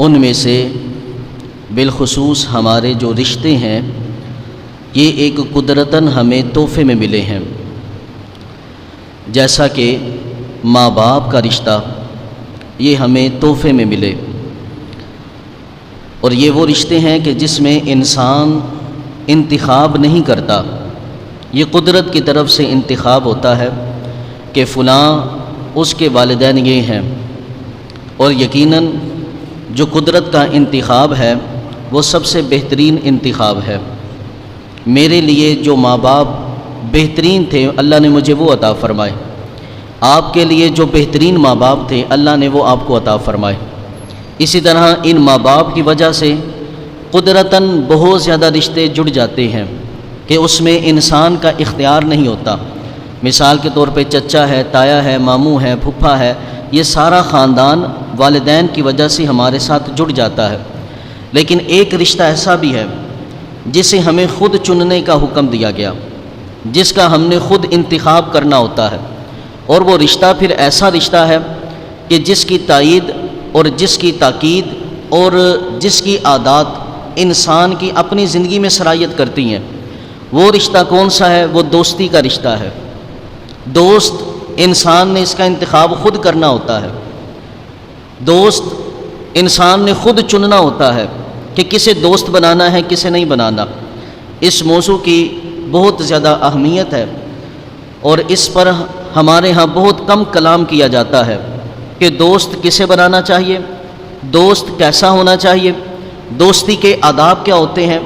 ان میں سے بالخصوص ہمارے جو رشتے ہیں یہ ایک قدرتاً ہمیں تحفے میں ملے ہیں، جیسا کہ ماں باپ کا رشتہ یہ ہمیں تحفے میں ملے، اور یہ وہ رشتے ہیں کہ جس میں انسان انتخاب نہیں کرتا، یہ قدرت کی طرف سے انتخاب ہوتا ہے کہ فلاں اس کے والدین یہ ہیں، اور یقیناً جو قدرت کا انتخاب ہے وہ سب سے بہترین انتخاب ہے۔ میرے لیے جو ماں باپ بہترین تھے اللہ نے مجھے وہ عطا فرمائے، آپ کے لیے جو بہترین ماں باپ تھے اللہ نے وہ آپ کو عطا فرمائے۔ اسی طرح ان ماں باپ کی وجہ سے قدرتاً بہت زیادہ رشتے جڑ جاتے ہیں کہ اس میں انسان کا اختیار نہیں ہوتا۔ مثال کے طور پہ چچا ہے، تایا ہے، ماموں ہے، پھپھا ہے، یہ سارا خاندان والدین کی وجہ سے ہمارے ساتھ جڑ جاتا ہے۔ لیکن ایک رشتہ ایسا بھی ہے جسے ہمیں خود چننے کا حکم دیا گیا، جس کا ہم نے خود انتخاب کرنا ہوتا ہے، اور وہ رشتہ پھر ایسا رشتہ ہے کہ جس کی تائید اور جس کی تاکید اور جس کی عادات انسان کی اپنی زندگی میں سرایت کرتی ہیں۔ وہ رشتہ کون سا ہے؟ وہ دوستی کا رشتہ ہے۔ دوست انسان نے اس کا انتخاب خود کرنا ہوتا ہے، دوست انسان نے خود چننا ہوتا ہے کہ کسے دوست بنانا ہے کسے نہیں بنانا۔ اس موضوع کی بہت زیادہ اہمیت ہے اور اس پر ہمارے ہاں بہت کم کلام کیا جاتا ہے کہ دوست کسے بنانا چاہیے، دوست کیسا ہونا چاہیے، دوستی کے آداب کیا ہوتے ہیں،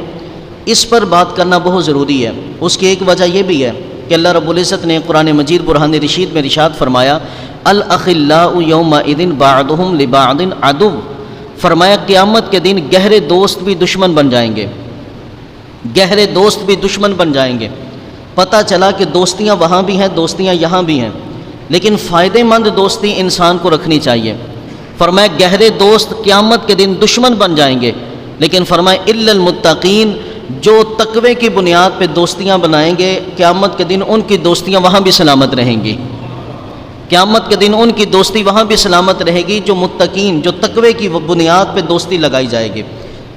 اس پر بات کرنا بہت ضروری ہے۔ اس کی ایک وجہ یہ بھی ہے کہ اللہ رب العزت نے قرآن مجید برہان رشید میں ارشاد فرمایا الاخلاء یومئذ بعضهم لبعض عدو، فرمایا قیامت کے دن گہرے دوست بھی دشمن بن جائیں گے، گہرے دوست بھی دشمن بن جائیں گے۔ پتہ چلا کہ دوستیاں وہاں بھی ہیں، دوستیاں یہاں بھی ہیں، لیکن فائدہ مند دوستی انسان کو رکھنی چاہیے۔ فرمایا گہرے دوست قیامت کے دن دشمن بن جائیں گے، لیکن فرمایا الا المتقین، جو تقوی کی بنیاد پہ دوستیاں بنائیں گے قیامت کے دن ان کی دوستیاں وہاں بھی سلامت رہیں گی، قیامت کے دن ان کی دوستی وہاں بھی سلامت رہے گی جو متقین، جو تقوی کی بنیاد پہ دوستی لگائی جائے گی۔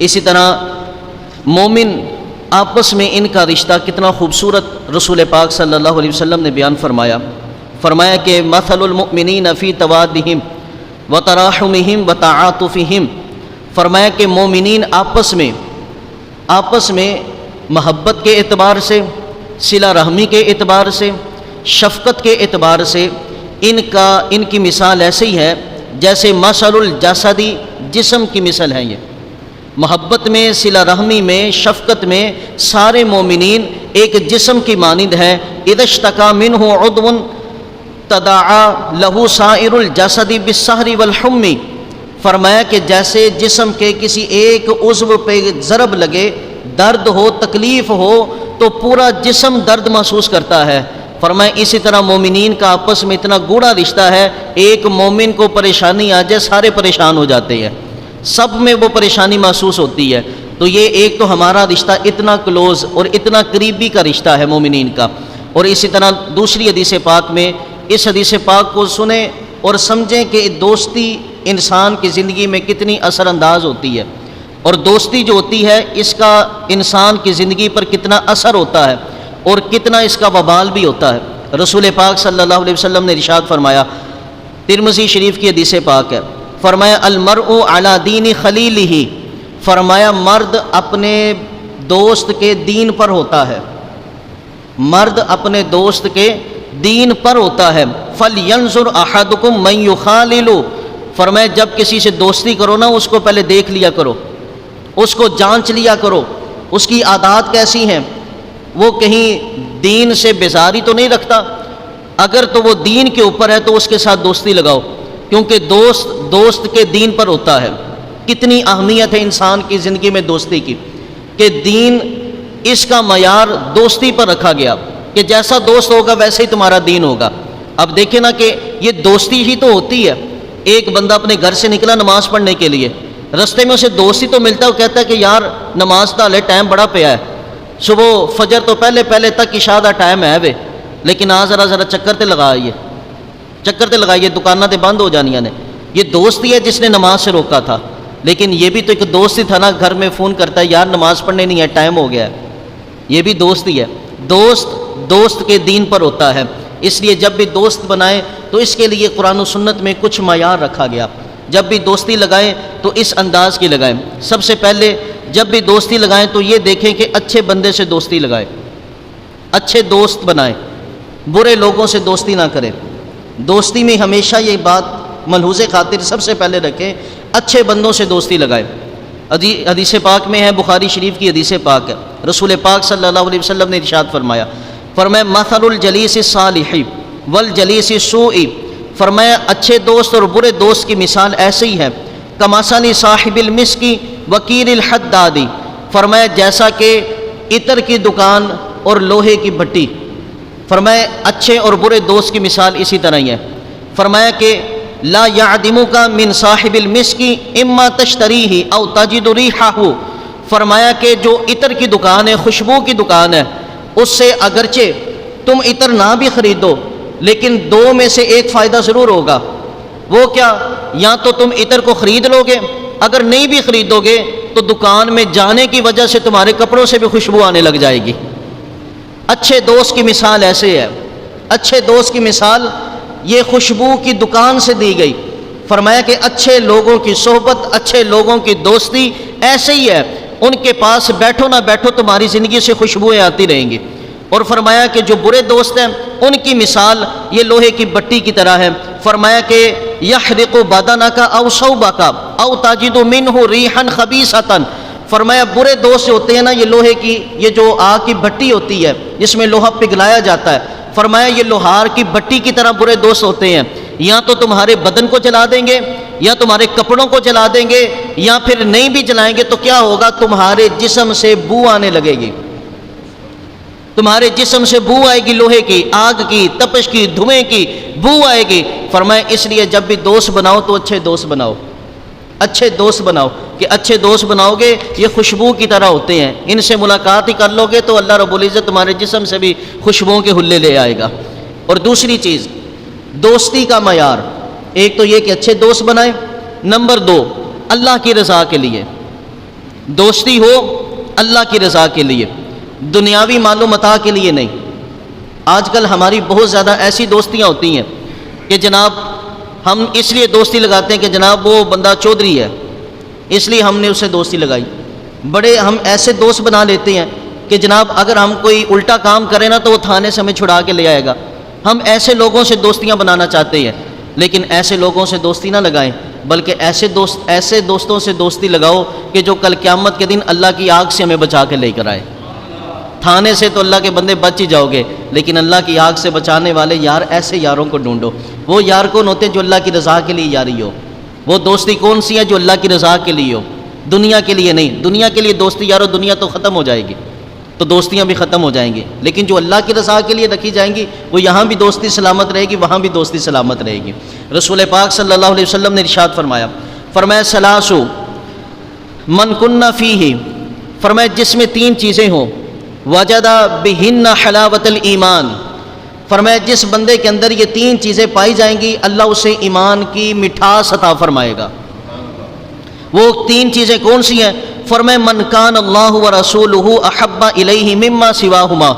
اسی طرح مومن آپس میں ان کا رشتہ کتنا خوبصورت رسول پاک صلی اللہ علیہ وسلم نے بیان فرمایا کہ مثل المؤمنین فی توادہم وتراحمہم وتعاطفہم، فرمایا کہ مومنین آپس میں محبت کے اعتبار سے، صلہ رحمی کے اعتبار سے، شفقت کے اعتبار سے ان کی مثال ایسے ہی ہے جیسے مثل الجسدی، جسم کی مثل ہے۔ یہ محبت میں، صلہ رحمی میں، شفقت میں سارے مومنین ایک جسم کی مانند ہے۔ اذا اشتکا منہ عضو تداعی لہ سائر الجسد بالسہر والحم، فرمایا کہ جیسے جسم کے کسی ایک عضو پہ ضرب لگے، درد ہو، تکلیف ہو تو پورا جسم درد محسوس کرتا ہے۔ فرمایا اسی طرح مومنین کا آپس میں اتنا گوڑا رشتہ ہے، ایک مومن کو پریشانی آ جائے سارے پریشان ہو جاتے ہیں، سب میں وہ پریشانی محسوس ہوتی ہے۔ تو یہ ایک تو ہمارا رشتہ اتنا کلوز اور اتنا قریبی کا رشتہ ہے مومنین کا۔ اور اسی طرح دوسری حدیث پاک میں اس حدیث پاک کو سنیں اور سمجھیں کہ دوستی انسان کی زندگی میں کتنی اثر انداز ہوتی ہے، اور دوستی جو ہوتی ہے اس کا انسان کی زندگی پر کتنا اثر ہوتا ہے اور کتنا اس کا وبال بھی ہوتا ہے۔ رسول پاک صلی اللہ علیہ وسلم نے ارشاد فرمایا، ترمذی شریف کی حدیث پاک ہے، فرمایا المرء علی دین خلیلہ، فرمایا مرد اپنے دوست کے دین پر ہوتا ہے، مرد اپنے دوست کے دین پر ہوتا ہے۔ فلینظر احدکم من یخالل، فرمایا جب کسی سے دوستی کرو نا اس کو پہلے دیکھ لیا کرو، اس کو جانچ لیا کرو، اس کی عادات کیسی ہیں، وہ کہیں دین سے بیزاری تو نہیں رکھتا، اگر تو وہ دین کے اوپر ہے تو اس کے ساتھ دوستی لگاؤ، کیونکہ دوست کے دین پر ہوتا ہے۔ کتنی اہمیت ہے انسان کی زندگی میں دوستی کی کہ دین اس کا معیار دوستی پر رکھا گیا کہ جیسا دوست ہوگا ویسے ہی تمہارا دین ہوگا۔ اب دیکھیں نا کہ یہ دوستی ہی تو ہوتی ہے، ایک بندہ اپنے گھر سے نکلا نماز پڑھنے کے لیے، رستے میں اسے دوستی تو ملتا ہے، وہ کہتا ہے کہ یار نماز کا لے ٹائم بڑا پیا ہے، صبح فجر تو پہلے تک عشاء دا ٹائم ہے وے، لیکن ذرا چکر تے لگائیے، دکاناں تے بند ہو جانیاں نے۔ یہ دوست ہی ہے جس نے نماز سے روکا تھا، لیکن یہ بھی تو ایک دوست ہی تھا نا، گھر میں فون کرتا ہے یار نماز پڑھنے نہیں ہے، ٹائم ہو گیا ہے، یہ بھی دوست ہی ہے۔ دوست کے دین پر ہوتا ہے، اس لیے جب بھی دوست بنائیں تو اس کے لیے قرآن و سنت میں کچھ معیار رکھا گیا، جب بھی دوستی لگائیں تو اس انداز کی لگائیں۔ سب سے پہلے جب بھی دوستی لگائیں تو یہ دیکھیں کہ اچھے بندے سے دوستی لگائیں، اچھے دوست بنائیں، برے لوگوں سے دوستی نہ کریں۔ دوستی میں ہمیشہ یہ بات ملحوظ خاطر سب سے پہلے رکھیں، اچھے بندوں سے دوستی لگائیں۔ حدیث پاک میں ہے، بخاری شریف کی حدیث پاک ہے، رسول پاک صلی اللہ علیہ وسلم نے ارشاد فرمایا مثل الجلیس الصالح والجلیس السوء، فرمایا اچھے دوست اور برے دوست کی مثال ایسے ہی ہے، کمثل صاحب المسک وکیل الحداد، فرمایا جیسا کہ عطر کی دکان اور لوہے کی بھٹی۔ فرمایا اچھے اور برے دوست کی مثال اسی طرح ہی ہے۔ فرمایا کہ لا یعدمک من صاحب المسک اما تشتریہ او تجد ریحہ، فرمایا کہ جو عطر کی دکان ہے، خوشبو کی دکان ہے، اس سے اگرچہ تم عطر نہ بھی خریدو لیکن دو میں سے ایک فائدہ ضرور ہوگا، وہ کیا؟ یا تو تم عطر کو خرید لو گے، اگر نہیں بھی خریدو گے تو دکان میں جانے کی وجہ سے تمہارے کپڑوں سے بھی خوشبو آنے لگ جائے گی۔ اچھے دوست کی مثال ایسے ہے، اچھے دوست کی مثال یہ خوشبو کی دکان سے دی گئی۔ فرمایا کہ اچھے لوگوں کی صحبت، اچھے لوگوں کی دوستی ایسے ہی ہے، ان کے پاس بیٹھو نہ بیٹھو تمہاری زندگی سے خوشبوئیں آتی رہیں گی۔ اور فرمایا کہ جو برے دوست ہیں ان کی مثال یہ لوہے کی بٹی کی طرح ہے۔ فرمایا کہ یحرق بدنک او ثوبک او تجد منہ ریحا خبیثۃ، فرمایا برے دوست ہوتے ہیں نا، یہ لوہے کی یہ جو آگ کی بھٹی ہوتی ہے جس میں لوہا پگھلایا جاتا ہے، فرمایا یہ لوہار کی بھٹی کی طرح برے دوست ہوتے ہیں، یا تو تمہارے بدن کو جلا دیں گے یا تمہارے کپڑوں کو جلا دیں گے، یا پھر نہیں بھی جلائیں گے تو کیا ہوگا؟ تمہارے جسم سے بو آنے لگے گی، تمہارے جسم سے بو آئے گی، لوہے کی، آگ کی، تپش کی، دھوئیں کی بو آئے گی۔ فرمایا اس لیے جب بھی دوست بناؤ تو اچھے دوست بناؤ، اچھے دوست بناؤ، کہ اچھے دوست بناؤ گے یہ خوشبو کی طرح ہوتے ہیں، ان سے ملاقات ہی کر لو گے تو اللہ رب العزت تمہارے جسم سے بھی خوشبوؤں کے حلے لے آئے گا۔ اور دوسری چیز دوستی کا معیار، ایک تو یہ کہ اچھے دوست بنائیں، نمبر دو اللہ کی رضا کے لیے دوستی ہو، اللہ کی رضا کے لیے، دنیاوی مال و متاع کے لیے نہیں۔ آج کل ہماری بہت زیادہ ایسی دوستیاں ہوتی ہیں کہ جناب ہم اس لیے دوستی لگاتے ہیں کہ جناب وہ بندہ چودھری ہے اس لیے ہم نے اسے دوستی لگائی، بڑے ہم ایسے دوست بنا لیتے ہیں کہ جناب اگر ہم کوئی الٹا کام کریں نا تو وہ تھانے سے ہمیں چھڑا کے لے آئے گا۔ ہم ایسے لوگوں سے دوستیاں بنانا چاہتے ہیں، لیکن ایسے لوگوں سے دوستی نہ لگائیں، بلکہ ایسے دوستوں سے دوستی لگاؤ کہ جو کل قیامت کے دن اللہ کی آگ سے ہمیں بچا کے لے کر آئے۔ تھانے سے تو اللہ کے بندے بچ ہی جاؤ گے، لیکن اللہ کی آگ سے بچانے والے یار ایسے یاروں کو ڈھونڈو۔ وہ یار کون ہوتے جو اللہ کی رضا کے لیے یاری ہو؟ وہ دوستی کون سی ہے جو اللہ کی رضا کے لیے ہو، دنیا کے لیے نہیں۔ دنیا کے لیے دوستی یارو دنیا تو ختم ہو جائے گی، تو دوستیاں بھی ختم ہو جائیں گی، لیکن جو اللہ کی رضا کے لیے رکھی جائیں گی وہ یہاں بھی دوستی سلامت رہے گی، وہاں بھی دوستی سلامت رہے گی۔ رسول پاک صلی اللہ علیہ وسلم نے ارشاد فرمایا ثلاث من کن فیہ، فرمایا جس میں تین چیزیں ہوں، وجد بہن حلاوت الایمان، فرمایا جس بندے کے اندر یہ تین چیزیں پائی جائیں گی اللہ اسے ایمان کی مٹھاس عطا فرمائے گا۔ وہ تین چیزیں کون سی ہیں؟ فرمایا من کان اللہ ورسولہ احب الیہ مما سواہما،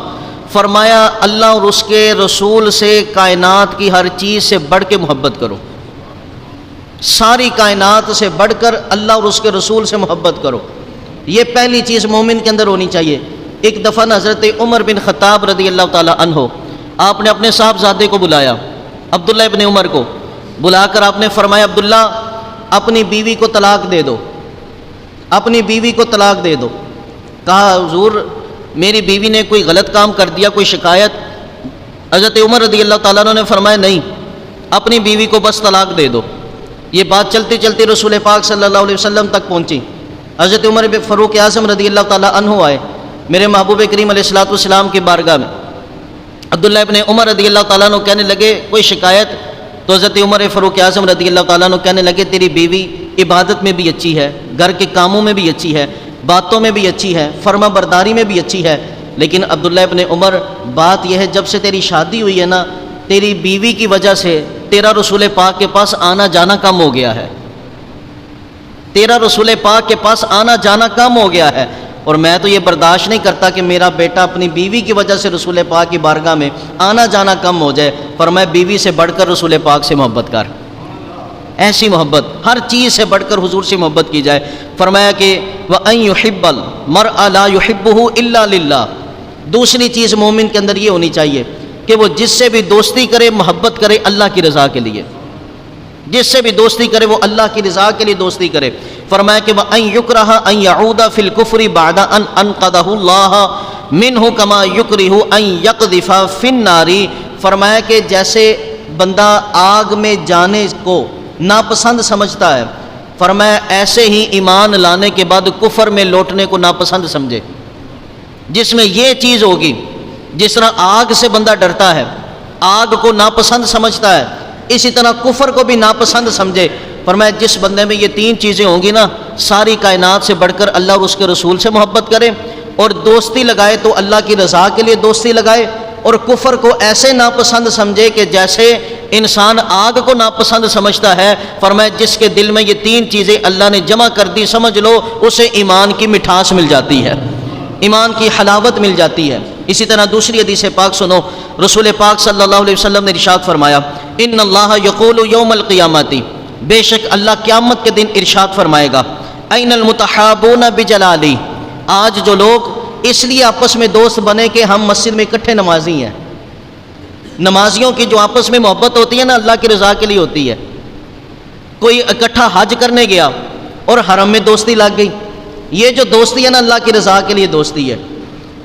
فرمایا اللہ اور اس کے رسول سے کائنات کی ہر چیز سے بڑھ کے محبت کرو، ساری کائنات سے بڑھ کر اللہ اور اس کے رسول سے محبت کرو۔ یہ پہلی چیز مومن کے اندر ہونی چاہیے۔ ایک دفعہ حضرت عمر بن خطاب رضی اللہ تعالی عنہ، آپ نے اپنے صاحبزادے کو بلایا، عبداللہ ابن عمر کو بلا کر آپ نے فرمایا عبداللہ اپنی بیوی کو طلاق دے دو، اپنی بیوی کو طلاق دے دو۔ کہا حضور میری بیوی نے کوئی غلط کام کر دیا، کوئی شکایت؟ حضرت عمر رضی اللہ تعالیٰ عنہ نے فرمایا نہیں، اپنی بیوی کو بس طلاق دے دو۔ یہ بات چلتی چلتی رسول پاک صلی اللہ علیہ وسلم تک پہنچی۔ حضرت عمر بن فاروق اعظم رضی اللہ تعالیٰ عنہ آئے میرے محبوب کریم علیہ الصلوۃ والسلام کی بارگاہ میں۔ عبداللہ ابن عمر رضی اللہ تعالیٰ عنہ کہنے لگے کوئی شکایت؟ تو حضرت عمر فاروق اعظم رضی اللہ تعالیٰ عنہ کہنے لگے تیری بیوی عبادت میں بھی اچھی ہے، گھر کے کاموں میں بھی اچھی ہے، باتوں میں بھی اچھی ہے، فرما برداری میں بھی اچھی ہے، لیکن عبداللہ ابن عمر بات یہ ہے جب سے تیری شادی ہوئی ہے نا تیری بیوی کی وجہ سے تیرا رسول پاک کے پاس آنا جانا کم ہو گیا ہے۔ تیرا رسول پاک کے پاس آنا جانا کم ہو گیا ہے، اور میں تو یہ برداشت نہیں کرتا کہ میرا بیٹا اپنی بیوی کی وجہ سے رسول پاک کی بارگاہ میں آنا جانا کم ہو جائے۔ فرمایا بیوی سے بڑھ کر رسول پاک سے محبت کر، ایسی محبت ہر چیز سے بڑھ کر حضور سے محبت کی جائے۔ فرمایا کہ وَأَن يُحِبَّ الْمَرْءَ لَا يُحِبُّهُ إِلَّا لِلَّهِ، دوسری چیز مومن کے اندر یہ ہونی چاہیے کہ وہ جس سے بھی دوستی کرے محبت کرے اللہ کی رضا کے لیے، جس سے بھی دوستی کرے وہ اللہ کی رضا کے لیے دوستی کرے۔ فرمایا کہ وَأَن يُكْرَهَ أَن يَعُودَ فِي الْكُفْرِ بَعْدَ أَن أَنْقَذَهُ اللَّهُ مِنْهُ كَمَا يُكْرِهُ أَن يَقْذِفَ فِي النَّارِ، فرمایا کہ جیسے بندہ آگ میں جانے کو ناپسند سمجھتا ہے، فرمایا ایسے ہی ایمان لانے کے بعد کفر میں لوٹنے کو ناپسند سمجھے۔ جس میں یہ چیز ہوگی، جس طرح آگ سے بندہ ڈرتا ہے، آگ کو ناپسند سمجھتا ہے، اسی طرح کفر کو بھی ناپسند سمجھے۔ فرمایا جس بندے میں یہ تین چیزیں ہوں گی نا، ساری کائنات سے بڑھ کر اللہ اور اس کے رسول سے محبت کرے، اور دوستی لگائے تو اللہ کی رضا کے لیے دوستی لگائے، اور کفر کو ایسے ناپسند سمجھے کہ جیسے انسان آگ کو ناپسند سمجھتا ہے۔ فرمایا جس کے دل میں یہ تین چیزیں اللہ نے جمع کر دی، سمجھ لو اسے ایمان کی مٹھاس مل جاتی ہے، ایمان کی حلاوت مل جاتی ہے۔ اسی طرح دوسری حدیث پاک سنو، رسول پاک صلی اللہ علیہ وسلم نے ارشاد فرمایا ان اللہ یقول یوم القیامت، بے شک اللہ قیامت کے دن ارشاد فرمائے گا این المتحابون بجلالی، آج جو لوگ اس لیے آپس میں دوست بنے کہ ہم مسجد میں اکٹھے نمازی ہیں، نمازیوں کی جو آپس میں محبت ہوتی ہے نا اللہ کی رضا کے لیے ہوتی ہے۔ کوئی اکٹھا حج کرنے گیا اور حرم میں دوستی لگ گئی، یہ جو دوستی ہے نا اللہ کی رضا کے لیے دوستی ہے۔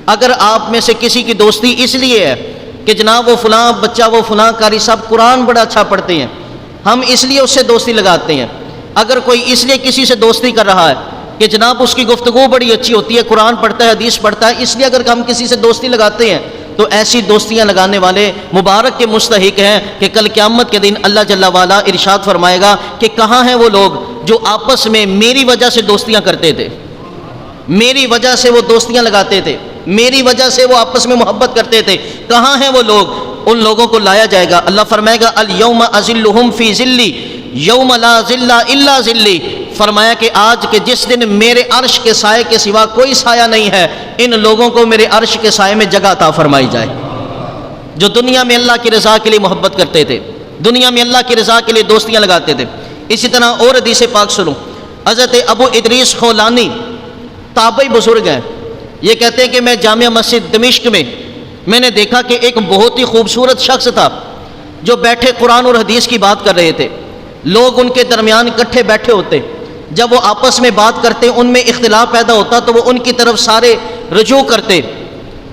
اگر آپ میں سے کسی کی دوستی اس لیے ہے کہ جناب وہ فلاں بچہ وہ فلاں قاری صاحب قرآن بڑا اچھا پڑھتے ہیں، ہم اس لیے اس سے دوستی لگاتے ہیں۔ اگر کوئی اس لیے کسی سے دوستی کر رہا ہے کہ جناب اس کی گفتگو بڑی اچھی ہوتی ہے، قرآن پڑھتا ہے، حدیث پڑھتا ہے، اس لیے اگر ہم کسی سے دوستی لگاتے ہیں تو ایسی دوستیاں لگانے والے مبارک کے مستحق ہیں کہ کل قیامت کے دن اللہ جل وعلا ارشاد فرمائے گا کہ کہاں ہیں وہ لوگ جو آپس میں میری وجہ سے دوستیاں کرتے تھے، میری وجہ سے وہ دوستیاں لگاتے تھے، میری وجہ سے وہ آپس میں محبت کرتے تھے، کہاں ہیں وہ لوگ؟ ان لوگوں کو لایا جائے گا، اللہ فرمائے گا الیوم اذلھم فی ذلی یوم لا ذل الا ذلی، فرمایا کہ آج کے جس دن میرے عرش کے سائے کے سوا کوئی سایہ نہیں ہے، ان لوگوں کو میرے عرش کے سائے میں جگہ عطا فرمائی جائے، جو دنیا میں اللہ کی رضا کے لیے محبت کرتے تھے، دنیا میں اللہ کی رضا کے لیے دوستیاں لگاتے تھے۔ اسی طرح اور حدیث پاک سنو، حضرت ابو ادریس خولانی تابعی بزرگ ہیں، یہ کہتے ہیں کہ میں جامع مسجد دمشق میں نے دیکھا کہ ایک بہت ہی خوبصورت شخص تھا جو بیٹھے قرآن اور حدیث کی بات کر رہے تھے، لوگ ان کے درمیان اکٹھے بیٹھے ہوتے، جب وہ آپس میں بات کرتے ان میں اختلاف پیدا ہوتا تو وہ ان کی طرف سارے رجوع کرتے۔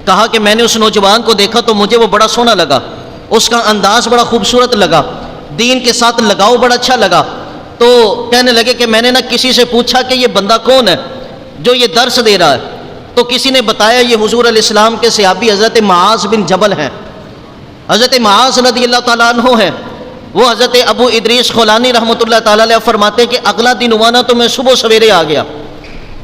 کہا کہ میں نے اس نوجوان کو دیکھا تو مجھے وہ بڑا سونا لگا، اس کا انداز بڑا خوبصورت لگا، دین کے ساتھ لگاؤ بڑا اچھا لگا، تو کہنے لگے کہ میں نے کسی سے پوچھا کہ یہ بندہ کون ہے جو یہ درس دے رہا ہے، تو کسی نے بتایا یہ حضور علیہ السلام کے صحابی حضرت معاذ بن جبل ہیں، حضرت معاذ رضی اللہ تعالیٰ عنہ ہیں۔ وہ حضرت ابو ادریس خولانی رحمۃ اللہ تعالیٰ علیہ فرماتے ہیں کہ اگلا دن ہوا نا تو میں صبح سویرے آ گیا،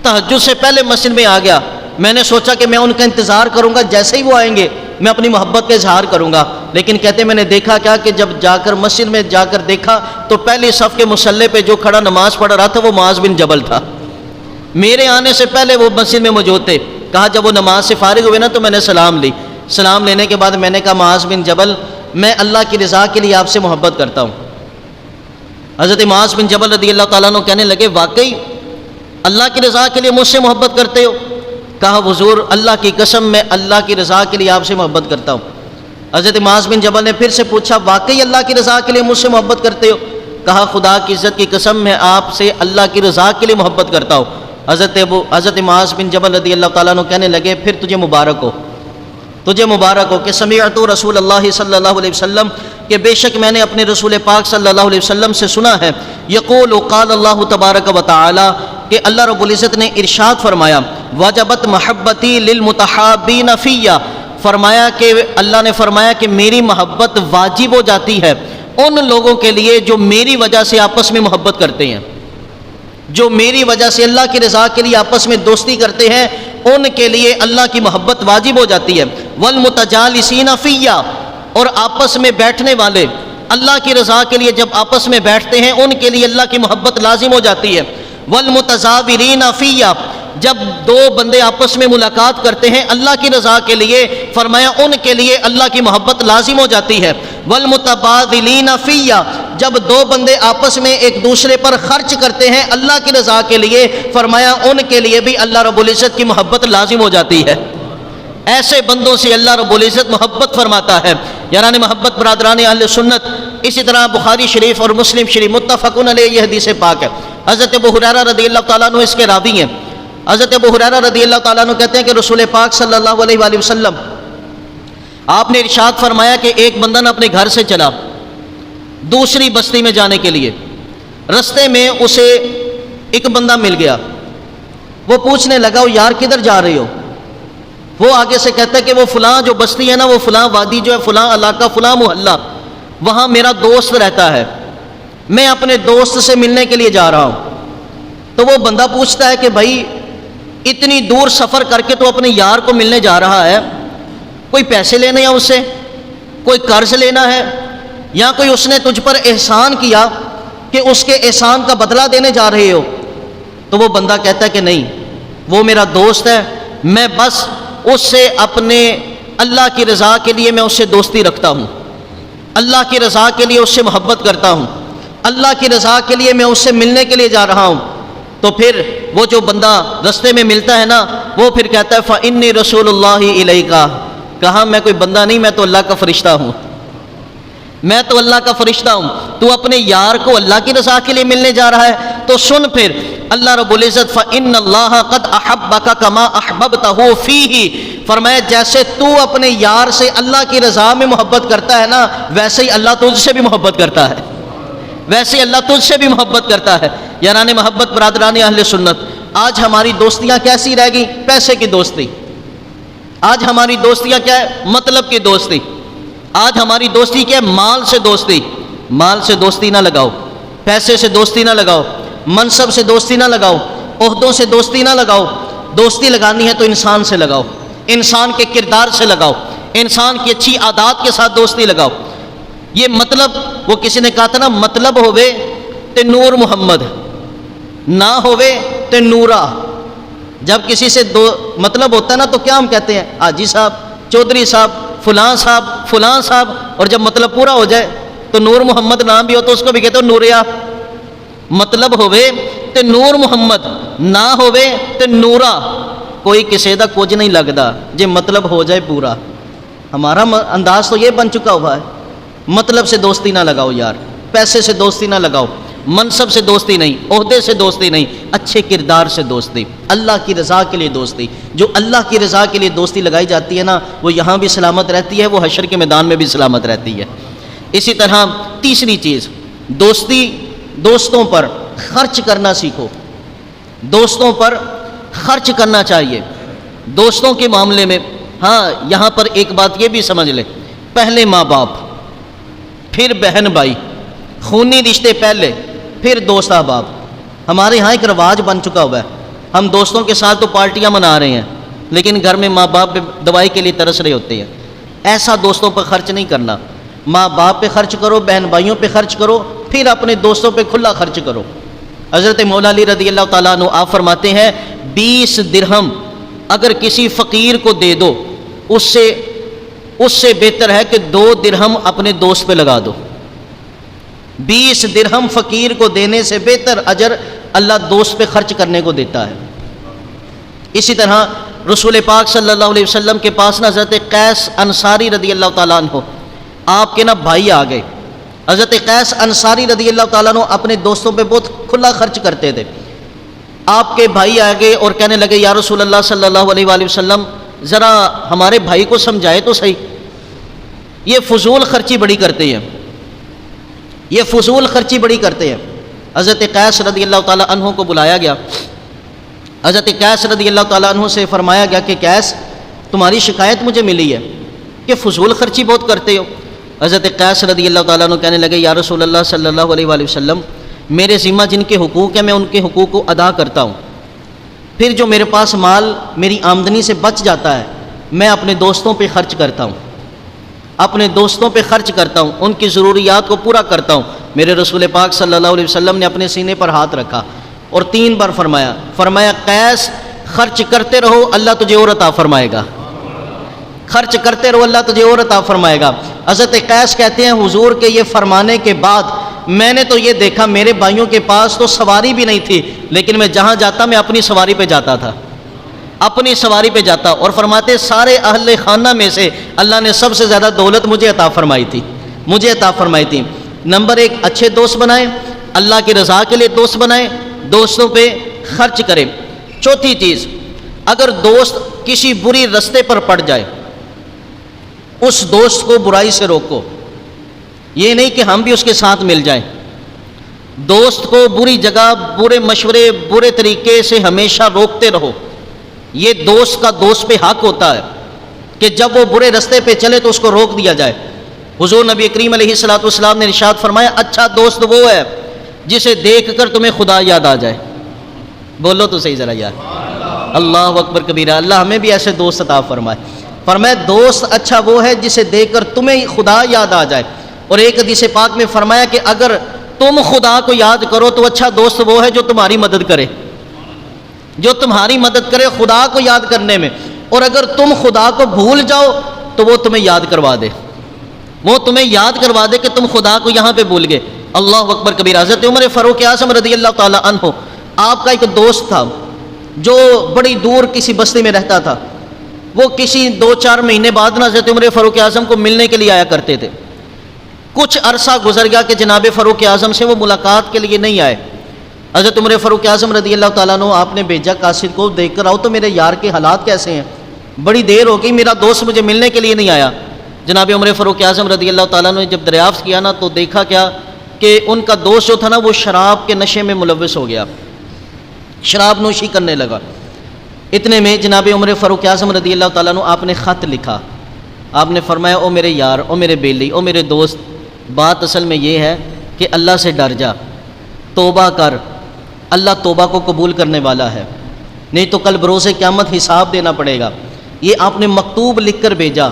تہجد سے پہلے مسجد میں آ گیا، میں نے سوچا کہ میں ان کا انتظار کروں گا، جیسے ہی وہ آئیں گے میں اپنی محبت کا اظہار کروں گا، لیکن کہتے میں نے دیکھا کیا کہ جب جا کر مسجد میں جا کر دیکھا تو پہلی صف کے مصلی پہ جو کھڑا نماز پڑھ رہا تھا وہ معاذ بن جبل تھا، میرے آنے سے پہلے وہ مسجد میں موجود تھے۔ کہا جب وہ نماز سے فارغ ہوئے نا تو میں نے سلام لی، سلام لینے کے بعد میں نے کہا معاذ بن جبل میں اللہ کی رضا کے لیے آپ سے محبت کرتا ہوں۔ حضرت معاذ بن جبل رضی اللہ تعالیٰ عنہ کہنے لگے واقعی اللہ کی رضا کے لیے مجھ سے محبت کرتے ہو؟ کہا حضور اللہ کی قسم میں اللہ کی رضا کے لیے آپ سے محبت کرتا ہوں۔ حضرت معاذ بن جبل نے پھر سے پوچھا واقعی اللہ کی رضا کے لیے مجھ سے محبت کرتے ہو؟ کہا خدا کی عزت کی قسم میں آپ سے اللہ کی رضا کے لیے محبت کرتا ہوں۔ حضرت معاذ بن جبل رضی اللہ تعالیٰ عنہ کہنے لگے پھر تجھے مبارک ہو، تجھے مبارک ہو کہ سمعت رسول اللہ صلی اللہ علیہ وسلم کہ بے شک میں نے اپنے رسول پاک صلی اللہ علیہ وسلم سے سنا ہے یقول قال اللہ تبارک و تعالی کہ اللہ رب العزت نے ارشاد فرمایا وجبت محبتی للمتحابین فیہ، فرمایا کہ اللہ نے فرمایا کہ میری محبت واجب ہو جاتی ہے ان لوگوں کے لیے جو میری وجہ سے آپس میں محبت کرتے ہیں، جو میری وجہ سے اللہ کی رضا کے لیے آپس میں دوستی کرتے ہیں ان کے لیے اللہ کی محبت واجب ہو جاتی ہے۔ والمتجالسین فیہ، اور آپس میں بیٹھنے والے اللہ کی رضا کے لیے جب آپس میں بیٹھتے ہیں ان کے لیے اللہ کی محبت لازم ہو جاتی ہے۔ والمتزاورین فیہ، جب دو بندے آپس میں ملاقات کرتے ہیں اللہ کی رضا کے لیے، فرمایا ان کے لیے اللہ کی محبت لازم ہو جاتی ہے۔ والمتبادلین فیہ، جب دو بندے آپس میں ایک دوسرے پر خرچ کرتے ہیں اللہ کی رضا کے لیے، فرمایا ان کے لیے بھی اللہ رب العزت کی محبت لازم ہو جاتی ہے۔ ایسے بندوں سے اللہ رب العزت محبت فرماتا ہے۔ یاران محبت برادران اہل سنت، اسی طرح بخاری شریف اور مسلم شریف متفقن علیہ یہ حدیث پاک ہے۔ حضرت ابو ہریرہ رضی اللہ تعالیٰ عنہ اس کے راوی ہیں۔ حضرت ابو ہریرہ رضی اللہ تعالیٰ عنہ کہتے ہیں کہ رسول پاک صلی اللہ علیہ وآلہ وسلم آپ نے ارشاد فرمایا کہ ایک بندہ اپنے گھر سے چلا دوسری بستی میں جانے کے لیے، رستے میں اسے ایک بندہ مل گیا، وہ پوچھنے لگا وہ یار کدھر جا رہے ہو؟ وہ آگے سے کہتا ہے کہ وہ فلاں جو بستی ہے نا، وہ فلاں وادی جو ہے، فلاں علاقہ، فلاں محلہ، وہاں میرا دوست رہتا ہے، میں اپنے دوست سے ملنے کے لیے جا رہا ہوں۔ تو وہ بندہ پوچھتا ہے کہ بھائی اتنی دور سفر کر کے تو اپنے یار کو ملنے جا رہا ہے، کوئی پیسے لینے ہیں اس سے، کوئی قرض لینا ہے، یا کوئی اس نے تجھ پر احسان کیا کہ اس کے احسان کا بدلہ دینے جا رہے ہو؟ تو وہ بندہ کہتا ہے کہ نہیں، وہ میرا دوست ہے، میں بس اس سے اپنے اللہ کی رضا کے لیے میں اس سے دوستی رکھتا ہوں، اللہ کی رضا کے لیے اس سے محبت کرتا ہوں، اللہ کی رضا کے لیے میں اس سے ملنے کے لیے جا رہا ہوں۔ تو پھر وہ جو بندہ رستے میں ملتا ہے نا، وہ پھر کہتا ہے فَإِنِّي رَسُولُ اللَّهِ إِلَيْكَ، کہا میں کوئی بندہ نہیں، میں تو اللہ کا فرشتہ ہوں، میں تو اللہ کا فرشتہ ہوں، تو اپنے یار کو اللہ کی رضا کے لیے ملنے جا رہا ہے۔ تو سن پھر اللہ رب العزت فَإِنَّ اللَّهَ قَدْ أَحَبَّكَ كَمَا أَحْبَبْتَهُ فِيهِ، فرمایا جیسے تو اپنے یار سے اللہ کی رضا میں محبت کرتا ہے نا، ویسے ہی اللہ تجھ سے بھی محبت کرتا ہے، ویسے ہی اللہ تجھ سے بھی محبت کرتا ہے۔ یاران محبت برادران اہل سنت، آج ہماری دوستیاں کیسی رہ گئی؟ پیسے کی دوستی۔ آج ہماری دوستیاں کیا ہے؟ مطلب کی دوستی۔ آج ہماری دوستی کیا ہے؟ مال سے دوستی۔ مال سے دوستی نہ لگاؤ، پیسے سے دوستی نہ لگاؤ، منصب سے دوستی نہ لگاؤ، عہدوں سے دوستی نہ لگاؤ۔ دوستی لگانی ہے تو انسان سے لگاؤ، انسان کے کردار سے لگاؤ، انسان کی اچھی عادات کے ساتھ دوستی لگاؤ۔ یہ مطلب، وہ کسی نے کہا تھا نا، مطلب ہوئے تے نور محمد، نہ ہوئے تے نورا۔ جب کسی سے مطلب ہوتا ہے نا تو کیا ہم کہتے ہیں؟ حاجی صاحب، چودھری صاحب، فلاں صاحب، فلاں صاحب، اور جب مطلب پورا ہو جائے تو نور محمد نام بھی ہو تو اس کو بھی کہتے ہو نوریا۔ مطلب ہوئے تے نور محمد، نہ ہوئے تے نورا۔ کوئی کسی دا کچھ نہیں لگتا جے مطلب ہو جائے پورا۔ ہمارا انداز تو یہ بن چکا ہوا ہے، مطلب سے دوستی نہ لگاؤ یار، پیسے سے دوستی نہ لگاؤ، منصب سے دوستی نہیں، عہدے سے دوستی نہیں، اچھے کردار سے دوستی، اللہ کی رضا کے لیے دوستی۔ جو اللہ کی رضا کے لیے دوستی لگائی جاتی ہے نا، وہ یہاں بھی سلامت رہتی ہے، وہ حشر کے میدان میں بھی سلامت رہتی ہے۔ اسی طرح تیسری چیز، دوستی، دوستوں پر خرچ کرنا سیکھو، دوستوں پر خرچ کرنا چاہیے۔ دوستوں کے معاملے میں ہاں یہاں پر ایک بات یہ بھی سمجھ لیں، پہلے ماں باپ، پھر بہن بھائی، خونی رشتے پہلے، پھر دوست احباب۔ ہمارے ہاں ایک رواج بن چکا ہوا ہے، ہم دوستوں کے ساتھ تو پارٹیاں منا رہے ہیں لیکن گھر میں ماں باپ پہ دوائی کے لیے ترس رہے ہوتے ہیں۔ ایسا دوستوں پر خرچ نہیں کرنا، ماں باپ پہ خرچ کرو، بہن بھائیوں پہ خرچ کرو، پھر اپنے دوستوں پہ کھلا خرچ کرو۔ حضرت مولا علی رضی اللہ تعالیٰ عنہ آپ فرماتے ہیں 20 درہم اگر کسی فقیر کو دے دو، اس سے بہتر ہے کہ 2 درہم اپنے دوست پہ لگا دو۔ 20 درہم فقیر کو دینے سے بہتر اجر اللہ دوست پہ خرچ کرنے کو دیتا ہے۔ اسی طرح رسول پاک صلی اللہ علیہ وسلم کے پاس حضرت قیس انصاری رضی اللہ تعالیٰ عنہ، آپ کے بھائی آ گئے۔ حضرت قیس انصاری رضی اللہ تعالیٰ عنہ اپنے دوستوں پہ بہت کھلا خرچ کرتے تھے۔ آپ کے بھائی آ گئے اور کہنے لگے یا رسول اللہ صلی اللہ علیہ وآلہ وسلم ذرا ہمارے بھائی کو سمجھائے تو صحیح، یہ فضول خرچی بڑی کرتے ہیں، یہ فضول خرچی بڑی کرتے ہیں۔ حضرت قیس رضی اللہ تعالیٰ عنہ کو بلایا گیا، حضرت قیس رضی اللہ تعالیٰ عنہ سے فرمایا گیا کہ قیس تمہاری شکایت مجھے ملی ہے کہ فضول خرچی بہت کرتے ہو۔ حضرت قیس رضی اللہ تعالیٰ عنہ کہنے لگے یا رسول اللہ صلی اللہ علیہ وآلہ وسلم میرے ذمہ جن کے حقوق ہیں میں ان کے حقوق کو ادا کرتا ہوں، پھر جو میرے پاس مال میری آمدنی سے بچ جاتا ہے میں اپنے دوستوں پہ خرچ کرتا ہوں، اپنے دوستوں پہ خرچ کرتا ہوں، ان کی ضروریات کو پورا کرتا ہوں۔ میرے رسول پاک صلی اللہ علیہ وسلم نے اپنے سینے پر ہاتھ رکھا اور 3 بار فرمایا قیس خرچ کرتے رہو اللہ تجھے اور عطا فرمائے گا، خرچ کرتے رہو اللہ تجھے اور عطا فرمائے گا۔ حضرت قیس کہتے ہیں حضور کے یہ فرمانے کے بعد میں نے تو یہ دیکھا میرے بھائیوں کے پاس تو سواری بھی نہیں تھی، لیکن میں جہاں جاتا میں اپنی سواری پہ جاتا تھا، اپنی سواری پہ جاتا، اور فرماتے سارے اہل خانہ میں سے اللہ نے سب سے زیادہ دولت مجھے عطا فرمائی تھی۔ نمبر 1 اچھے دوست بنائیں، اللہ کی رضا کے لیے دوست بنائیں، دوستوں پہ خرچ کریں۔ چوتھی چیز، اگر دوست کسی بری رستے پر پڑ جائے اس دوست کو برائی سے روکو، یہ نہیں کہ ہم بھی اس کے ساتھ مل جائیں۔ دوست کو بری جگہ، برے مشورے، برے طریقے سے ہمیشہ روکتے رہو۔ یہ دوست کا دوست پہ حق ہوتا ہے کہ جب وہ برے رستے پہ چلے تو اس کو روک دیا جائے۔ حضور نبی کریم علیہ الصلوۃ والسلام نے ارشاد فرمایا اچھا دوست وہ ہے جسے دیکھ کر تمہیں خدا یاد آ جائے۔ بولو تو صحیح ذرا یار، اللہ اکبر کبیرہ، اللہ ہمیں بھی ایسے دوست عطا فرمائے۔ فرمایا دوست اچھا وہ ہے جسے دیکھ کر تمہیں خدا یاد آ جائے۔ اور ایک حدیث پاک میں فرمایا کہ اگر تم خدا کو یاد کرو تو اچھا دوست وہ ہے جو تمہاری مدد کرے، جو تمہاری مدد کرے خدا کو یاد کرنے میں، اور اگر تم خدا کو بھول جاؤ تو وہ تمہیں یاد کروا دے، وہ تمہیں یاد کروا دے کہ تم خدا کو یہاں پہ بھول گئے۔ اللہ اکبر کبیرہ۔ حضرت عمر فاروق اعظم رضی اللہ تعالی عنہ، آپ کا ایک دوست تھا جو بڑی دور کسی بستی میں رہتا تھا، وہ کسی 2-4 مہینے بعد نہ حضرت عمر فاروق اعظم کو ملنے کے لیے آیا کرتے تھے۔ کچھ عرصہ گزر گیا کہ جناب فاروق اعظم سے وہ ملاقات کے لیے نہیں آئے۔ حضرت عمر فاروق اعظم رضی اللہ تعالیٰ عنہ آپ نے بھیجا قاصد کو، دیکھ کر آؤ تو میرے یار کے حالات کیسے ہیں، بڑی دیر ہو گئی میرا دوست مجھے ملنے کے لیے نہیں آیا۔ جناب عمر فاروق اعظم رضی اللہ تعالیٰ عنہ نے جب دریافت کیا نا تو دیکھا کیا کہ ان کا دوست جو تھا نا وہ شراب کے نشے میں ملوث ہو گیا، شراب نوشی کرنے لگا۔ اتنے میں جناب عمر فاروق اعظم رضی اللہ تعالیٰ عنہ آپ نے خط لکھا، آپ نے فرمایا او میرے یار، او میرے بیلی، او میرے دوست، بات اصل میں یہ ہے کہ اللہ سے ڈر جا، توبہ کر، اللہ توبہ کو قبول کرنے والا ہے، نہیں تو کل بروز قیامت حساب دینا پڑے گا۔ یہ آپ نے مکتوب لکھ کر بھیجا۔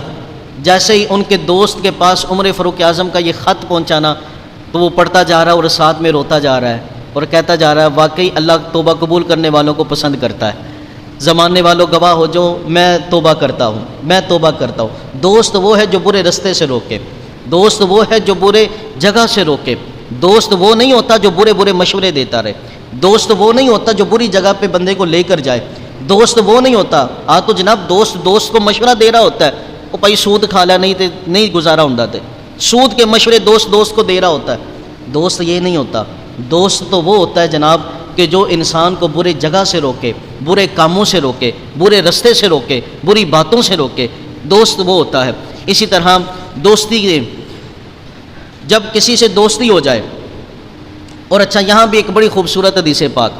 جیسے ہی ان کے دوست کے پاس عمر فاروق اعظم کا یہ خط پہنچانا تو وہ پڑھتا جا رہا ہے اور ساتھ میں روتا جا رہا ہے اور کہتا جا رہا ہے واقعی اللہ توبہ قبول کرنے والوں کو پسند کرتا ہے، زمانے والوں گواہ ہو جو میں توبہ کرتا ہوں، میں توبہ کرتا ہوں۔ دوست وہ ہے جو برے رستے سے روکے، دوست وہ ہے جو برے جگہ سے روکے، دوست وہ نہیں ہوتا جو برے برے مشورے دیتا رہے، دوست وہ نہیں ہوتا جو بری جگہ پہ بندے کو لے کر جائے، دوست وہ نہیں ہوتا آج تو جناب دوست کو مشورہ دے رہا ہوتا ہے، وہ بھائی سود کھا لیا نہیں گزارا ہوں تے سود کے مشورے دوست کو دے رہا ہوتا ہے۔ دوست یہ نہیں ہوتا، دوست تو وہ ہوتا ہے جناب کہ جو انسان کو برے جگہ سے روکے، برے کاموں سے روکے، برے رستے سے روکے، بری باتوں سے روکے، دوست وہ ہوتا ہے۔ اسی طرح دوستی جب کسی سے دوستی ہو جائے، اور اچھا یہاں بھی ایک بڑی خوبصورت حدیث پاک،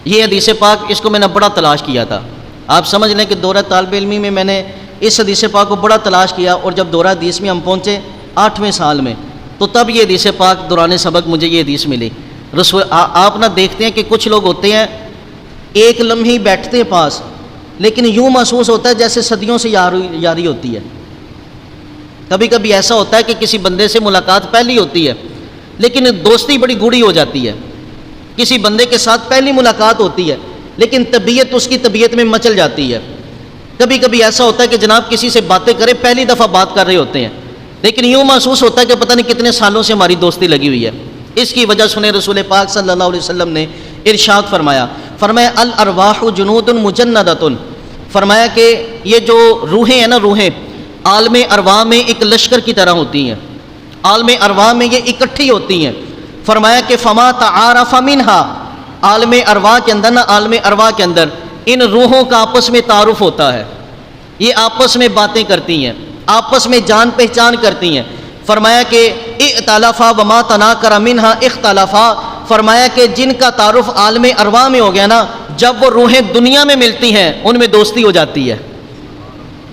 یہ حدیث پاک اس کو میں نے بڑا تلاش کیا تھا، آپ سمجھ لیں کہ دورہ طالب علمی میں میں نے اس حدیث پاک کو بڑا تلاش کیا، اور جب دورہ حدیث میں ہم پہنچے 8ویں سال میں تو تب یہ حدیث پاک دوران سبق مجھے یہ حدیث ملی۔ رسول آپ نہ دیکھتے ہیں کہ کچھ لوگ ہوتے ہیں ایک لمحے بیٹھتے ہیں پاس، لیکن یوں محسوس ہوتا ہے جیسے صدیوں سے یاری ہوتی ہے۔ کبھی کبھی ایسا ہوتا ہے کہ کسی بندے سے ملاقات پہلی ہوتی ہے لیکن دوستی بڑی گوڑھی ہو جاتی ہے، کسی بندے کے ساتھ پہلی ملاقات ہوتی ہے لیکن طبیعت اس کی طبیعت میں مچل جاتی ہے۔ کبھی کبھی ایسا ہوتا ہے کہ جناب کسی سے باتیں کرے، پہلی دفعہ بات کر رہے ہوتے ہیں لیکن یوں محسوس ہوتا ہے کہ پتہ نہیں کتنے سالوں سے ہماری دوستی لگی ہوئی ہے۔ اس کی وجہ سنے رسول پاک صلی اللہ علیہ وسلم نے ارشاد فرمایا الارواح جنود مجندۃ، فرمایا کہ یہ جو روحیں ہیں نا، روحیں عالم ارواح میں ایک لشکر کی طرح ہوتی ہیں، عالم ارواح میں یہ اکٹھی ہوتی ہیں۔ فرمایا کہ فما تعارف منہا، عالم ارواح کے اندر نا، عالم ارواح کے اندر ان روحوں کا آپس میں تعارف ہوتا ہے، یہ آپس میں باتیں کرتی ہیں، آپس میں جان پہچان کرتی ہیں۔ فرمایا کہ اختلافا وما تناکر منہا اختلافا، فرمایا کہ جن کا تعارف عالم ارواح میں ہو گیا نا، جب وہ روحیں دنیا میں ملتی ہیں ان میں دوستی ہو جاتی ہے۔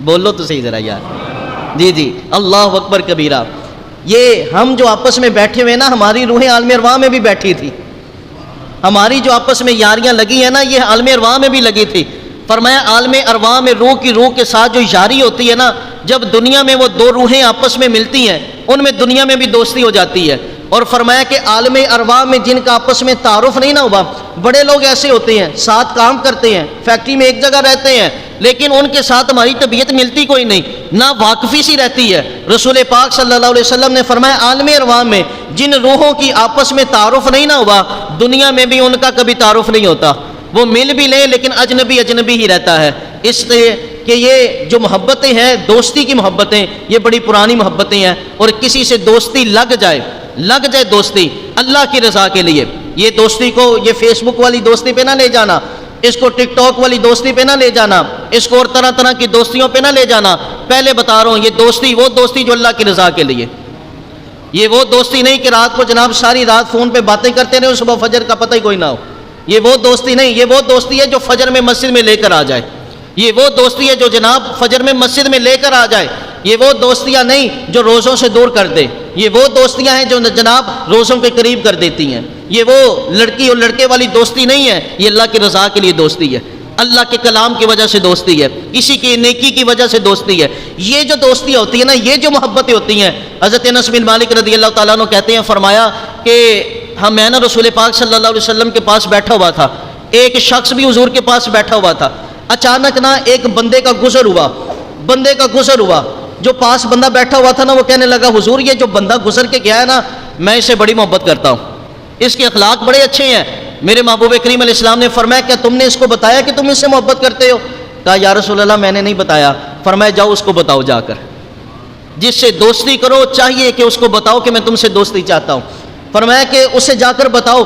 بولو تو صحیح ذرا یار، جی اللہ اکبر کبیرہ۔ یہ ہم جو آپس میں بیٹھے ہوئے نا، ہماری روحیں عالم ارواح میں بھی بیٹھی تھی، ہماری جو آپس میں یاریاں لگی ہیں نا یہ عالم ارواح میں بھی لگی تھی۔ فرمایا عالم ارواح میں روح کی روح کے ساتھ جو یاری ہوتی ہے نا، جب دنیا میں وہ دو روحیں آپس میں ملتی ہیں ان میں دنیا میں بھی دوستی ہو جاتی ہے۔ اور فرمایا کہ عالم ارواح میں جن کا آپس میں تعارف نہیں نہ ہوا، بڑے لوگ ایسے ہوتے ہیں ساتھ کام کرتے ہیں، فیکٹری میں ایک جگہ رہتے ہیں، لیکن ان کے ساتھ ہماری طبیعت ملتی کوئی نہیں، نہ واقفی سی رہتی ہے۔ رسول پاک صلی اللہ علیہ وسلم نے فرمایا عالم ارواح میں جن روحوں کی آپس میں تعارف نہیں نہ ہوا، دنیا میں بھی ان کا کبھی تعارف نہیں ہوتا، وہ مل بھی لیں لیکن اجنبی اجنبی ہی رہتا ہے۔ اس لیے کہ یہ جو محبتیں ہیں، دوستی کی محبتیں، یہ بڑی پرانی محبتیں ہیں، اور کسی سے دوستی لگ جائے دوستی اللہ کی رضا کے لیے، یہ دوستی کو یہ فیس بک والی دوستی پہ نہ لے جانا، اس کو ٹک ٹاک والی دوستی پہ نہ لے جانا، اس کو اور طرح طرح کی دوستیوں پہ نہ لے جانا۔ پہلے بتا رہا ہوں، یہ دوستی وہ دوستی جو اللہ کی رضا کے لیے، یہ وہ دوستی نہیں کہ رات کو جناب ساری رات فون پہ باتیں کرتے رہے، صبح فجر کا پتہ ہی کوئی نہ ہو، یہ وہ دوستی نہیں، یہ وہ دوستی ہے جو فجر میں مسجد میں لے کر آ جائے، یہ وہ دوستی ہے جو جناب فجر میں مسجد میں لے کر آ جائے، یہ وہ دوستیاں نہیں جو روزوں سے دور کر دے، یہ وہ دوستیاں ہیں جو جناب روزوں کے قریب کر دیتی ہیں، یہ وہ لڑکی اور لڑکے والی دوستی نہیں ہے، یہ اللہ کی رضا کے لیے دوستی ہے، اللہ کے کلام کی وجہ سے دوستی ہے، کسی کی نیکی کی وجہ سے دوستی ہے۔ یہ جو دوستی ہوتی ہے نا، یہ جو محبتیں ہوتی ہیں، حضرت انس بن مالک رضی اللہ تعالیٰ عنہ کہتے ہیں، فرمایا کہ میں نا رسول پاک صلی اللہ علیہ وسلم کے پاس بیٹھا ہوا تھا، ایک شخص بھی حضور کے پاس بیٹھا ہوا تھا، اچانک نا ایک بندے کا گزر ہوا، جو پاس بندہ بیٹھا ہوا تھا نا، وہ کہنے لگا حضور یہ جو بندہ گزر کے گیا ہے نا، میں اسے بڑی محبت کرتا ہوں، اس کے اخلاق بڑے اچھے ہیں۔ میرے محبوب کریم علیہ السلام نے فرمایا کیا تم نے اس کو بتایا کہ تم اس سے محبت کرتے ہو؟ کہا یا رسول اللہ میں نے نہیں بتایا۔ فرمایا جاؤ اس کو بتاؤ جا کر، جس سے دوستی کرو چاہیے کہ اس کو بتاؤ کہ میں تم سے دوستی چاہتا ہوں۔ فرمایا کہ اسے جا کر بتاؤ۔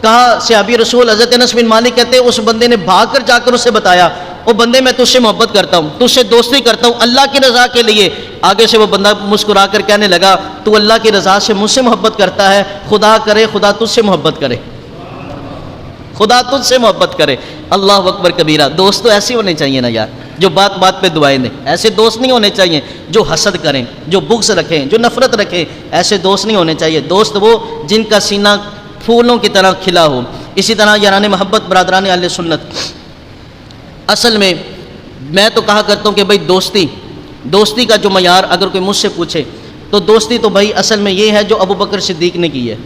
کہا صحابی رسول حضرت انس بن مالک کہتے ہیں اس بندے نے بھاگ کر جا کر اسے بتایا، او بندے میں تجھ سے محبت کرتا ہوں، تجھ سے دوستی کرتا ہوں اللہ کی رضا کے لیے۔ آگے سے وہ بندہ مسکرا کر کہنے لگا تو اللہ کی رضا سے مجھ سے محبت کرتا ہے، خدا کرے خدا تجھ سے محبت کرے، خدا تجھ سے محبت کرے۔ اللہ اکبر کبیرہ۔ دوست تو ایسے ہونے چاہیے نا یار، جو بات بات پہ دعائیں دیں۔ ایسے دوست نہیں ہونے چاہیے جو حسد کریں، جو بغض رکھیں، جو نفرت رکھیں، ایسے دوست نہیں ہونے چاہیے۔ دوست وہ جن کا سینہ پھولوں کی طرح کھلا ہو۔ اسی طرح یاران محبت برادران اہل سنت، اصل میں میں تو کہا کرتا ہوں کہ بھائی دوستی کا جو معیار اگر کوئی مجھ سے پوچھے تو دوستی تو بھائی اصل میں یہ ہے جو ابو بکر صدیق نے کی ہے۔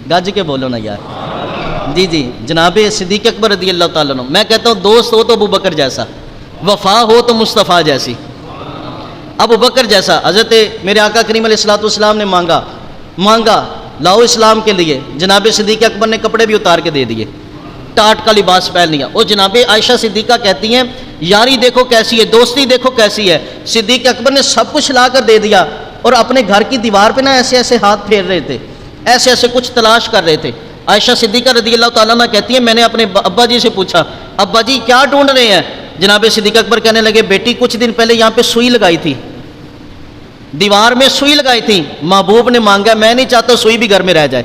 گاج کے بولو نا یار، جی جناب صدیق اکبر رضی اللہ تعالیٰ عنہ۔ میں کہتا ہوں دوست ہو تو ابو بکر جیسا، وفا ہو تو مصطفیٰ جیسی، ابو بکر جیسا۔ حضرت میرے آقا کریم علیہ الصلوۃ والسلام نے مانگا لاؤ اسلام کے لیے، جناب صدیق اکبر نے کپڑے بھی اتار کے دے دیے، ٹاٹ کا لباس پہن لیا۔ اور جناب عائشہ صدیقہ کہتی ہیں یاری دیکھو کیسی ہے، دوستی دیکھو کیسی ہے۔ صدیق اکبر نے سب کچھ لا کر دے دیا اور اپنے گھر کی دیوار پہ نا ایسے ایسے ہاتھ پھیر رہے تھے، ایسے ایسے کچھ تلاش کر رہے تھے۔ عائشہ صدیقہ رضی اللہ تعالیٰ عنہ کہتی ہیں میں نے اپنے ابا جی سے پوچھا ابا جی کیا ڈھونڈ رہے ہیں؟ جناب صدیق اکبر کہنے لگے بیٹی کچھ دن پہلے یہاں پہ سوئی لگائی تھی، دیوار میں سوئی لگائی تھی، محبوب نے مانگا، میں نہیں چاہتا سوئی بھی گھر میں رہ جائے۔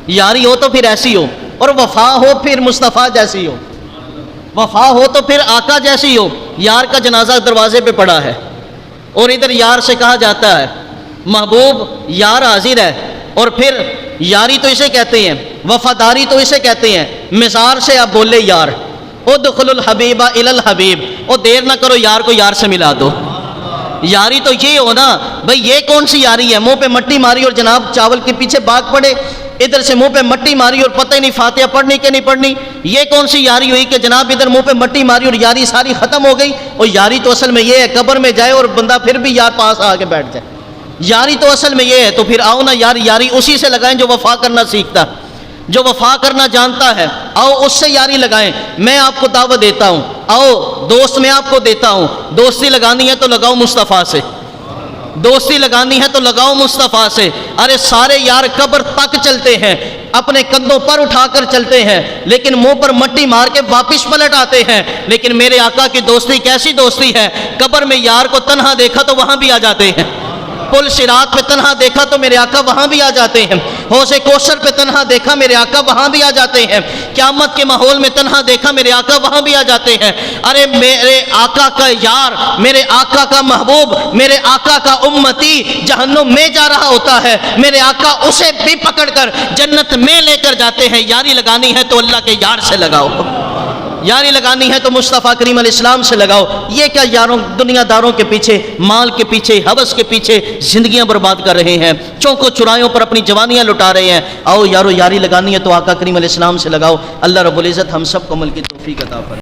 یاری ہو تو پھر ایسی ہو، اور وفا ہو پھر مصطفیٰ جیسی ہو، وفا ہو تو پھر آقا جیسی ہو۔ یار کا جنازہ دروازے پہ پڑا ہے اور ادھر یار سے کہا جاتا ہے محبوب یار حاضر ہے، اور پھر یاری تو اسے کہتے ہیں، وفاداری تو اسے کہتے ہیں، مزار سے آپ بولے یار ادخل الحبیب الی الحبیب، او دیر نہ کرو یار کو یار سے ملا دو۔ یاری تو یہ ہو نا بھئی، یہ کون سی یاری ہے؟ منہ پہ مٹی ماری اور جناب چاول کے پیچھے بھاگ پڑے، ادھر سے منہ پہ مٹی ماری اور پتہ ہی نہیں فاتحہ پڑھنی کہ نہیں پڑھنی۔ یہ کون سی یاری ہوئی کہ جناب ادھر منہ پہ مٹی ماری اور یاری ساری ختم ہو گئی؟ اور یاری تو اصل میں یہ ہے قبر میں جائے اور بندہ پھر بھی یار پاس آ کے بیٹھ جائے۔ یاری تو اصل میں یہ ہے، تو پھر آؤ نا یاری اسی سے لگائیں جو وفا کرنا سیکھتا، جو وفا کرنا جانتا ہے، آؤ اس سے یاری لگائیں۔ میں آپ کو دعوت دیتا ہوں، آؤ دوست میں آپ کو دیتا ہوں، دوستی لگانی ہے تو لگاؤ مصطفیٰ سے، دوستی لگانی ہے تو لگاؤ مصطفیٰ سے۔ ارے سارے یار قبر تک چلتے ہیں، اپنے کندھوں پر اٹھا کر چلتے ہیں، لیکن منہ پر مٹی مار کے واپس پلٹ آتے ہیں۔ لیکن میرے آقا کی دوستی کیسی دوستی ہے؟ قبر میں یار کو تنہا دیکھا تو وہاں بھی آ جاتے ہیں، پل صراط پہ تنہا دیکھا تو میرے آقا وہاں بھی آ جاتے ہیں، حوض کوثر پہ تنہا دیکھا میرے آقا وہاں بھی آ جاتے ہیں، قیامت کے ماحول میں تنہا دیکھا میرے آقا وہاں بھی آ جاتے ہیں۔ ارے میرے آقا کا یار، میرے آقا کا محبوب، میرے آقا کا امتی جہنم میں جا رہا ہوتا ہے، میرے آقا اسے بھی پکڑ کر جنت میں لے کر جاتے ہیں۔ یاری لگانی ہے تو اللہ کے یار سے لگاؤ۔ یاری لگانی ہے تو مصطفیٰ کریم علیہ السلام سے لگاؤ۔ یہ کیا یاروں دنیا داروں کے پیچھے، مال کے پیچھے، ہوس کے پیچھے زندگیاں برباد کر رہے ہیں، چوکوں چرائیوں پر اپنی جوانیاں لٹا رہے ہیں۔ آؤ یارو یاری لگانی ہے تو آقا کریم علیہ السلام سے لگاؤ۔ اللہ رب العزت ہم سب کو عمل کی توفیق عطا فرمائے۔